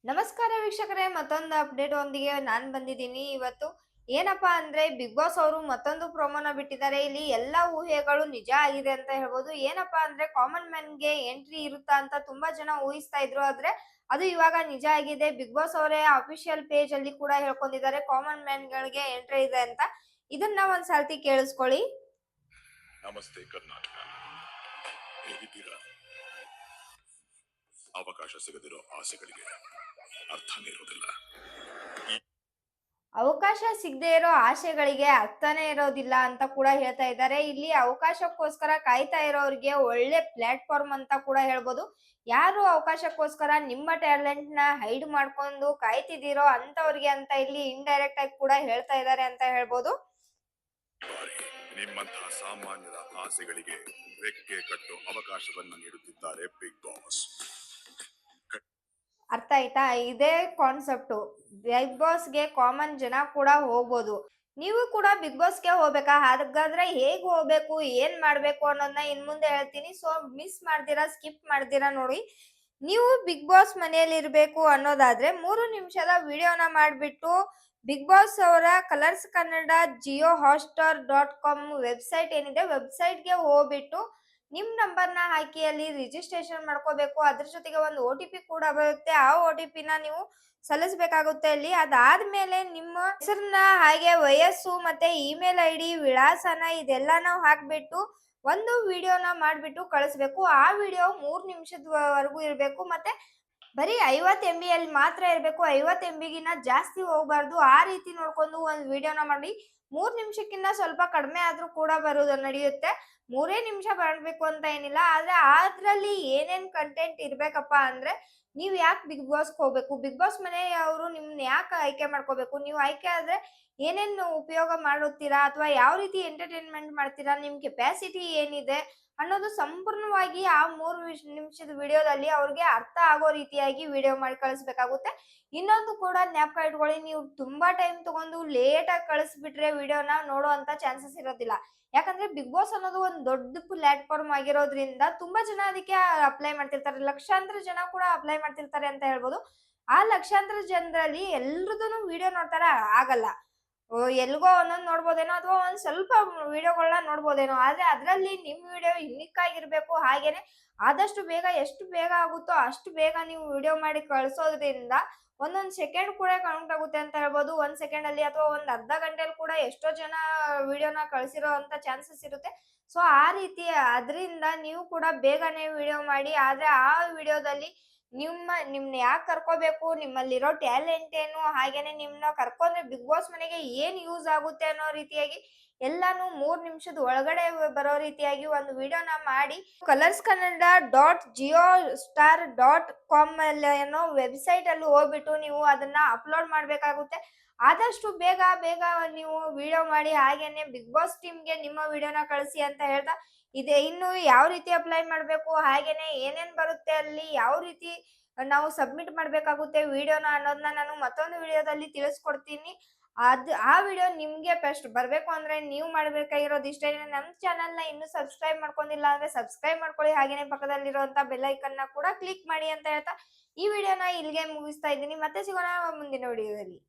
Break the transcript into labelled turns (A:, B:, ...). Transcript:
A: ನಮಸ್ಕಾರ ವೀಕ್ಷಕರೇ, ಮತ್ತೊಂದು ಅಪ್ಡೇಟ್ ಒಂದಿಗೆ ನಾನ್ ಬಂದಿದ್ದೀನಿ ಇವತ್ತು. ಏನಪ್ಪಾ ಅಂದ್ರೆ ಬಿಗ್ ಬಾಸ್ ಅವರು ಮತ್ತೊಂದು ಪ್ರೋಮೋನ ಬಿಟ್ಟಿದ್ದಾರೆ. ಇಲ್ಲಿ ಎಲ್ಲಾ ಊಹೆಗಳು ನಿಜ ಆಗಿದೆ ಅಂತ ಹೇಳ್ಬೋದು. ಏನಪ್ಪಾ ಅಂದ್ರೆ ಕಾಮನ್ ಮ್ಯಾನ್ ಗೆ ಎಂಟ್ರಿ ಇರುತ್ತಾ ಅಂತ ತುಂಬಾ ಜನ ಊಹಿಸ್ತಾ ಇದ್ರು. ಆದ್ರೆ ಅದು ಇವಾಗ ನಿಜ ಆಗಿದೆ. ಬಿಗ್ ಬಾಸ್ ಅವರೇ ಅಫಿಷಿಯಲ್ ಪೇಜ್ ಅಲ್ಲಿ ಕೂಡ ಹೇಳ್ಕೊಂಡಿದ್ದಾರೆ ಕಾಮನ್ ಮ್ಯಾನ್ ಗಳಿಗೆ ಎಂಟ್ರಿ ಇದೆ ಅಂತ. ಇದನ್ನ ಒಂದ್ ಸರ್ತಿ ಕೇಳಿಸ್ಕೊಳ್ಳಿ.
B: ನಮಸ್ತೆ ಕರ್ನಾಟಕ, ಹೇಗಿದ್ದೀರಾ? ಅವಕಾಶ ಸಿಗದಿರೋ ಆಸೆಗಳಿಗೆ ಅರ್ಥನೇ ಇರೋದಿಲ್ಲ.
A: ಅವಕಾಶ ಸಿಗದೆ ಇರೋ ಆಸೆಗಳಿಗೆ ಅರ್ಥನೇ ಇರೋದಿಲ್ಲ ಅಂತ ಕೂಡ ಹೇಳ್ತಾ ಇದ್ದಾರೆ. ಇಲ್ಲಿ ಅವಕಾಶಕ್ಕೋಸ್ಕರ ಕಾಯ್ತಾ ಇರೋರಿಗೆ ಒಳ್ಳೆ ಪ್ಲಾಟ್ಫಾರ್ಮ್ ಅಂತ ಕೂಡ ಹೇಳ್ಬೋದು. ಯಾರು ಅವಕಾಶಕ್ಕೋಸ್ಕರ ನಿಮ್ಮ ಟ್ಯಾಲೆಂಟ್ ನ ಹೈಡ್ ಮಾಡ್ಕೊಂಡು ಕಾಯ್ತಿದ್ದೀರೋ ಅಂತವ್ರಿಗೆ ಅಂತ ಇಲ್ಲಿ ಇಂಡೈರೆಕ್ಟ್ ಆಗಿ ಕೂಡ ಹೇಳ್ತಾ ಇದ್ದಾರೆ ಅಂತ ಹೇಳ್ಬೋದು.
B: ನಿಮ್ಮಂತಹ ಸಾಮಾನ್ಯರ ಆಸೆಗಳಿಗೆ ರೆಕ್ಕೆ ಕಟ್ಟೋ ಅವಕಾಶವನ್ನ ನೀಡುತ್ತಿದ್ದಾರೆ ಬಿಗ್ ಬಾಸ್.
A: ಅರ್ಥ ಆಯ್ತಾ? ಇದೇ ಕಾನ್ಸೆಪ್ಟ್. ಬಿಗ್ ಬಾಸ್ಗೆ ಕಾಮನ್ ಜನ ಕೂಡ ಹೋಗ್ಬೋದು. ನೀವು ಕೂಡ ಬಿಗ್ ಬಾಸ್ಗೆ ಹೋಗ್ಬೇಕಾ? ಹಾಗಾದ್ರೆ ಹೇಗ್ ಹೋಗ್ಬೇಕು, ಏನ್ ಮಾಡ್ಬೇಕು ಅನ್ನೋದನ್ನ ಇನ್ ಮುಂದೆ ಹೇಳ್ತೀನಿ. ಸೊ ಮಿಸ್ ಮಾಡ್ದಿರಾ, ಸ್ಕಿಪ್ ಮಾಡ್ದಿರಾ ನೋಡಿ. ನೀವು ಬಿಗ್ ಬಾಸ್ ಮನೆಯಲ್ಲಿ ಇರ್ಬೇಕು ಅನ್ನೋದಾದ್ರೆ 3 ನಿಮಿಷದ ವಿಡಿಯೋನ ಮಾಡ್ಬಿಟ್ಟು ಬಿಗ್ ಬಾಸ್ ಅವರ ಕಲರ್ಸ್ ಕನ್ನಡ JioHotstar.com ವೆಬ್ಸೈಟ್ ಏನಿದೆ ವೆಬ್ಸೈಟ್ಗೆ ಹೋಗ್ಬಿಟ್ಟು ನಿಮ್ ನಂಬರ್ನ ಹಾಕಿ ಅಲ್ಲಿ ರಿಜಿಸ್ಟ್ರೇಷನ್ ಮಾಡ್ಕೋಬೇಕು. ಅದ್ರ ಜೊತೆಗೆ ಒಂದು OTP ಕೂಡ ಬರುತ್ತೆ. ಆ OTP ನ ನೀವು ಸಲ್ಲಿಸಬೇಕಾಗುತ್ತೆ ಅಲ್ಲಿ. ಅದಾದ್ಮೇಲೆ ನಿಮ್ಮ ಹೆಸರನ್ನ ಹಾಗೆ ವಯಸ್ಸು ಮತ್ತೆ ಇಮೇಲ್ ID ವಿಳಾಸನ ಇದೆಲ್ಲ ನಾವು ಹಾಕ್ಬಿಟ್ಟು ಒಂದು ವಿಡಿಯೋನ ಮಾಡ್ಬಿಟ್ಟು ಕಳಿಸ್ಬೇಕು. ಆ ವಿಡಿಯೋ 3 ನಿಮಿಷದವರೆಗೂ ಇರಬೇಕು. ಮತ್ತೆ ಬರೀ 50 MB ಅಲ್ಲಿ ಮಾತ್ರ ಇರಬೇಕು. 50 MB ಗಿನ್ನ ಜಾಸ್ತಿ ಹೋಗ್ಬಾರ್ದು. ಆ ರೀತಿ ನೋಡ್ಕೊಂಡು ಒಂದು ವಿಡಿಯೋನ ಮಾಡಿ 3 ನಿಮಿಷಕ್ಕಿಂತ ಸ್ವಲ್ಪ ಕಡಿಮೆ ಆದ್ರೂ ಕೂಡ ಬರೋದು ನಡೆಯುತ್ತೆ. 3 ನಿಮಿಷ ಮಾಡ್ಬೇಕು ಅಂತ ಏನಿಲ್ಲ. ಆದ್ರೆ ಅದ್ರಲ್ಲಿ ಏನೇನ್ ಕಂಟೆಂಟ್ ಇರ್ಬೇಕಪ್ಪ ಅಂದ್ರೆ ನೀವ್ ಯಾಕೆ ಬಿಗ್ ಬಾಸ್ ಹೋಗ್ಬೇಕು, ಬಿಗ್ ಬಾಸ್ ಮನೆಯವರು ನಿಮ್ನ ಯಾಕೆ ಆಯ್ಕೆ ಮಾಡ್ಕೋಬೇಕು, ನೀವು ಆಯ್ಕೆ ಆದ್ರೆ ಏನೇನ್ ಉಪಯೋಗ ಮಾಡುತ್ತೀರಾ ಅಥವಾ ಯಾವ ರೀತಿ ಎಂಟರ್ಟೈನ್ಮೆಂಟ್ ಮಾಡ್ತೀರಾ, ನಿಮ್ ಕೆಪಾಸಿಟಿ ಏನಿದೆ ಅನ್ನೋದು ಸಂಪೂರ್ಣವಾಗಿ ಆ 3 ನಿಮಿಷದ ವಿಡಿಯೋದಲ್ಲಿ ಅವ್ರಿಗೆ ಅರ್ಥ ಆಗೋ ರೀತಿಯಾಗಿ ವಿಡಿಯೋ ಮಾಡಿ ಕಳಿಸ್ಬೇಕಾಗುತ್ತೆ. ಇನ್ನೊಂದು ಕೂಡ ಜ್ಞಾಪಕ ಇಟ್ಕೊಳ್ಳಿ, ನೀವು ತುಂಬಾ ಟೈಮ್ ತಗೊಂಡು ಲೇಟ್ ಆಗಿ ಕಳಿಸ್ಬಿಟ್ರೆ ವಿಡಿಯೋನ ನೋಡುವಂತ ಚಾನ್ಸಸ್ ಇರೋದಿಲ್ಲ. ಯಾಕಂದ್ರೆ ಬಿಗ್ ಬಾಸ್ ಅನ್ನೋದು ಒಂದು ದೊಡ್ಡ ಪ್ಲಾಟ್ಫಾರ್ಮ್ ಆಗಿರೋದ್ರಿಂದ ತುಂಬಾ ಜನ ಅದಕ್ಕೆ ಅಪ್ಲೈ ಮಾಡ್ತಿರ್ತಾರೆ. ಲಕ್ಷಾಂತರ ಜನ ಕೂಡ ಅಪ್ಲೈ ಮಾಡ್ತಿರ್ತಾರೆ ಅಂತ ಹೇಳ್ಬೋದು. ಆ ಲಕ್ಷಾಂತರ ಜನರಲ್ಲಿ ಎಲ್ರದೂನು ವಿಡಿಯೋ ನೋಡ್ತಾರ ಆಗಲ್ಲ. ಎಲ್ಗೋ ಒಂದೊಂದ್ ನೋಡ್ಬೋದೇನೋ ಅಥವಾ ಒಂದ್ ಸ್ವಲ್ಪ ವಿಡಿಯೋಗಳನ್ನ ನೋಡ್ಬೋದೇನೋ. ಆದ್ರೆ ಅದ್ರಲ್ಲಿ ನಿಮ್ ವಿಡಿಯೋ ಯುನಿಕ್ ಆಗಿರ್ಬೇಕು. ಹಾಗೇನೆ ಆದಷ್ಟು ಬೇಗ, ಎಷ್ಟು ಬೇಗ ಆಗುತ್ತೋ ಅಷ್ಟು ಬೇಗ ನೀವು ವಿಡಿಯೋ ಮಾಡಿ ಕಳ್ಸೋದ್ರಿಂದ ಒಂದೊಂದ್ ಸೆಕೆಂಡ್ ಕೂಡ ಕೌಂಟ್ ಆಗುತ್ತೆ ಅಂತ ಹೇಳ್ಬೋದು. 1 ಸೆಕೆಂಡ್ ಅಲ್ಲಿ ಅಥವಾ ಒಂದ್ ಅರ್ಧ ಗಂಟೆಲಿ ಕೂಡ ಎಷ್ಟೋ ಜನ ವಿಡಿಯೋನ ಕಳ್ಸಿರೋ ಅಂತ ಚಾನ್ಸಸ್ ಇರುತ್ತೆ. ಸೊ ಆ ರೀತಿ ಅದ್ರಿಂದ ನೀವು ಕೂಡ ಬೇಗನೆ ವಿಡಿಯೋ ಮಾಡಿ. ಆದ್ರೆ ಆ ವಿಡಿಯೋದಲ್ಲಿ ನಿಮ್ನ ಯಾಕೆ ಕರ್ಕೋಬೇಕು, ನಿಮ್ಮಲ್ಲಿರೋ ಟ್ಯಾಲೆಂಟ್ ಏನು, ಹಾಗೇನೆ ನಿಮ್ನ ಕರ್ಕೊಂಡ್ರೆ ಬಿಗ್ ಬಾಸ್ ಮನೆಗೆ ಏನ್ ಯೂಸ್ ಆಗುತ್ತೆ ಅನ್ನೋ ರೀತಿಯಾಗಿ ಎಲ್ಲಾನು 3 ನಿಮಿಷದ ಒಳಗಡೆ ಬರೋ ರೀತಿಯಾಗಿ ಒಂದು ವಿಡಿಯೋನ ಮಾಡಿ ಕಲರ್ಸ್ ಕನ್ನಡ .JioStar.com ಅಲ್ಲಿ ಏನೋ ವೆಬ್ಸೈಟ್ ಅಲ್ಲಿ ಹೋಗ್ಬಿಟ್ಟು ನೀವು ಅದನ್ನ ಅಪ್ಲೋಡ್ ಮಾಡ್ಬೇಕಾಗುತ್ತೆ. ಆದಷ್ಟು ಬೇಗ ಬೇಗ ನೀವು ವಿಡಿಯೋ ಮಾಡಿ ಹಾಗೇನೆ ಬಿಗ್ ಬಾಸ್ ಟೀಮ್ಗೆ ನಿಮ್ಮ ವಿಡಿಯೋನ ಕಳಿಸಿ ಅಂತ ಹೇಳ್ತಾ ಇದೆ. ಇನ್ನು ಯಾವ ರೀತಿ ಅಪ್ಲೈ ಮಾಡ್ಬೇಕು, ಹಾಗೇನೆ ಏನೇನ್ ಬರುತ್ತೆ ಅಲ್ಲಿ, ಯಾವ ರೀತಿ ನಾವು ಸಬ್ಮಿಟ್ ಮಾಡ್ಬೇಕಾಗುತ್ತೆ ವಿಡಿಯೋನ ಅನ್ನೋದನ್ನ ನಾನು ಮತ್ತೊಂದು ವಿಡಿಯೋದಲ್ಲಿ ತಿಳಿಸ್ಕೊಡ್ತೀನಿ. ಆ ವಿಡಿಯೋ ನಿಮ್ಗೆ ಫಸ್ಟ್ ಬರ್ಬೇಕು ಅಂದ್ರೆ ನೀವು ಮಾಡ್ಬೇಕಾಗಿರೋದು ಇಷ್ಟೇ. ನಮ್ ಚಾನಲ್ ನ ಇನ್ನೂ ಸಬ್ಸ್ಕ್ರೈಬ್ ಮಾಡ್ಕೊಂಡಿಲ್ಲ ಅಂದ್ರೆ ಸಬ್ಸ್ಕ್ರೈಬ್ ಮಾಡ್ಕೊಳ್ಳಿ. ಹಾಗೇನೆ ಪಕ್ಕದಲ್ಲಿರುವಂತ ಬೆಲ್ ಐಕನ್ ನ ಕೂಡ ಕ್ಲಿಕ್ ಮಾಡಿ ಅಂತ ಹೇಳ್ತಾ ಈ ವಿಡಿಯೋನ ಇಲ್ಲಿಗೆ ಮುಗಿಸ್ತಾ ಇದ್ದೀನಿ. ಮತ್ತೆ ಸಿಗೋಣ ಮುಂದಿನ ವಿಡಿಯೋದಲ್ಲಿ.